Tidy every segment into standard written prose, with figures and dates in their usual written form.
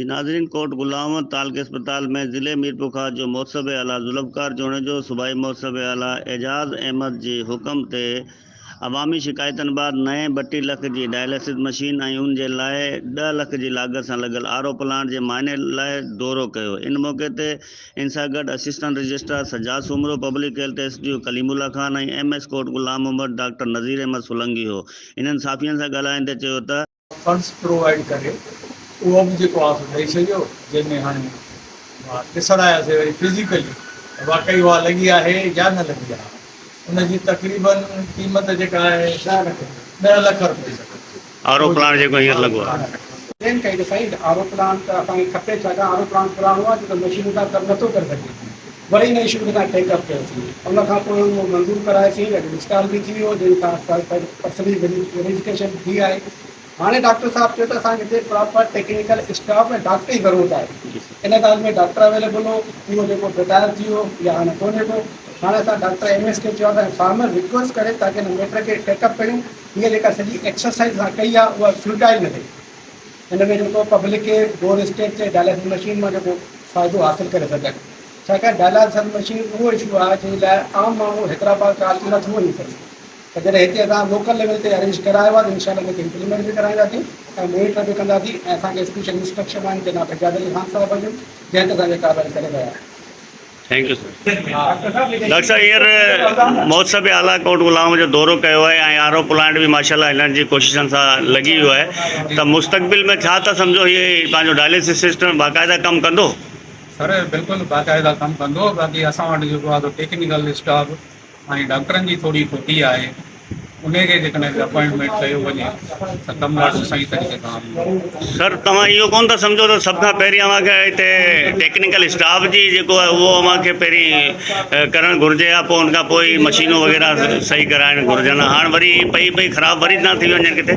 जी नाज़रीन, कोट गुलाम मोहम्मद तालके अस्पताल में ज़िले मीरपुर खां जो मौसब आला जुल्फ़कार चूंड जो सूबाई मौसब आला एजाज़ अहमद जी हुक्म ते अवामी शिकायतन बाद नए 32 लाख की डायलिसिस मशीन और उन जे लाए 10 लाख की लागत से लगल आरो प्लांट के मायने लाए दौरो किया। इन मौके ते इन सां गॾु assistant registrar Sajjad Soomro, public health SDO Kalimullah Khan और एमएस कोट गुलाम मोहम्मद डॉक्टर नज़ीर अहमद सोलंकी हो। इन्हनि साफ़ियन से ॻाल्हाईंदे चयो त फंड्स प्रोवाइड करे उहो बि जेको आहे ॾेई छॾियो, जंहिंमें हाणे ॾिसण आयासीं वरी फिज़िकली वाकई उहा लॻी आहे या न लॻी आहे। उनजी तक़रीबन क़ीमत जेका आहे 10 लाख रुपए आरो प्लांट जो हींअर लॻो आहे। ट्रेन कई त साईं आरो प्लांट असांखे खपे, छाकाणि आरो प्लांट पुराणो आहे जेको मशीन सां कमु नथो करे सघे। वरी हिन इशू सां टेकअप कयोसीं, उन खां पोइ उहो मंज़ूरु करायोसीं, इंस्टॉल बि थी वियो, जंहिंसां पर्सनली वेरिफिकेशन थी आहे। हाणे डॉक्टर साहब चयो त असांखे हिते प्रॉपर टेक्निकल स्टाफ ऐं डॉक्टर जी ज़रूरत आहे। इन ॻाल्हि में डॉक्टर अवेलेबल हो, उहो जेको रिटायर थी वियो या हाणे कोन्हे को। हाणे असां डॉक्टर एमएस खे चयो त फार्मर रिक्वेस्ट करे ताकी हिन मैटर खे टेकअप कयूं। हीअ जेका सॼी एक्सरसाइज़ असां कई आहे उहा फ्यूटाइल न थिए। हिन में जेको पब्लिक खे गोर स्टेट ते डायलिसिस मशीन मां जेको फ़ाइदो हासिलु करे सघनि, छाकाणि डायलिसिस मशीन उहो इशू आहे जंहिं लाइ आम माण्हू हैदराबाद काल नथो वञी सघे। त जॾहिं हिते असां लोकल लेवल ते अरेंज करायो आहे त इनशाला हिनखे इम्प्लीमेंट बि कराईंदासीं ऐं मॉनिटर बि कंदासीं। ऐं असांखे स्पेशल इंस्ट्रक्शन आहिनि जनाब एजाज़ अली ख़ान साहिब जूं, जंहिं ते असांखे कार्रवाई करे रहिया आहियूं। Thank U sir. डॉक्टर साहब हींअर मौसब आला कोट गुलाम जो दौरो किया है और आरो प्लांट भी माशाल्लाह हिननि जी कोशिशनि सां लगी हुआ है, तो मुस्तकबिल में छा था समझो ये पंहिंजो डायलिसिस सिस्टम बाकायदा कम कंदो? सर बिल्कुलु बाक़ाइदा कमु कंदो। बाक़ी असां वटि जेको आहे टेक्निकल स्टाफ ऐं डॉक्टरनि जी थोरी खुटी आहे, उनखे जेकॾहिं अपॉइंटमेंट कयो वञे त कमु ॾाढो सही तरीक़े सां। सर तव्हां इहो कोन था सम्झो त सभ खां पहिरीं अव्हांखे हिते टेक्निकल स्टाफ जी जेको आहे उहो अव्हांखे पहिरीं करणु घुरिजे, या पोइ उनखां पोइ ई मशीनूं वग़ैरह सही कराइणु घुरिजनि? हाणे वरी पई ख़राबु वरी न थी वञे किथे?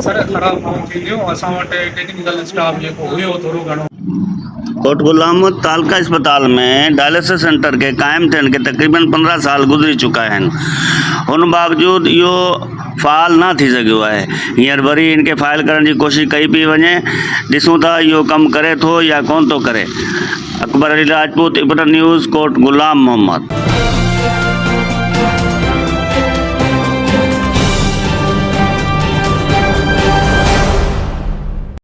सर ख़राबु कोन थींदियूं। असां वटि टेक्निकल स्टाफ जेको हुयो थोरो घणो। कोट गुलाम मोहम्मद तालका अस्पताल में डायलिसिस सेंटर के कायम थियण के तकरीबन 15 साल गुज़री चुका आहिनि। उन बावजूद इहो फ़ाल न थी सघियो आहे। हींअर वरी इनके फ़ाइल करण जी कोशिशि कई पई वञे। ॾिसूं था इहो कमु करे थो या कोन थो करे। अकबर अली राजपूत, इब्रत न्यूज़, कोट गुलाम मोहम्मद।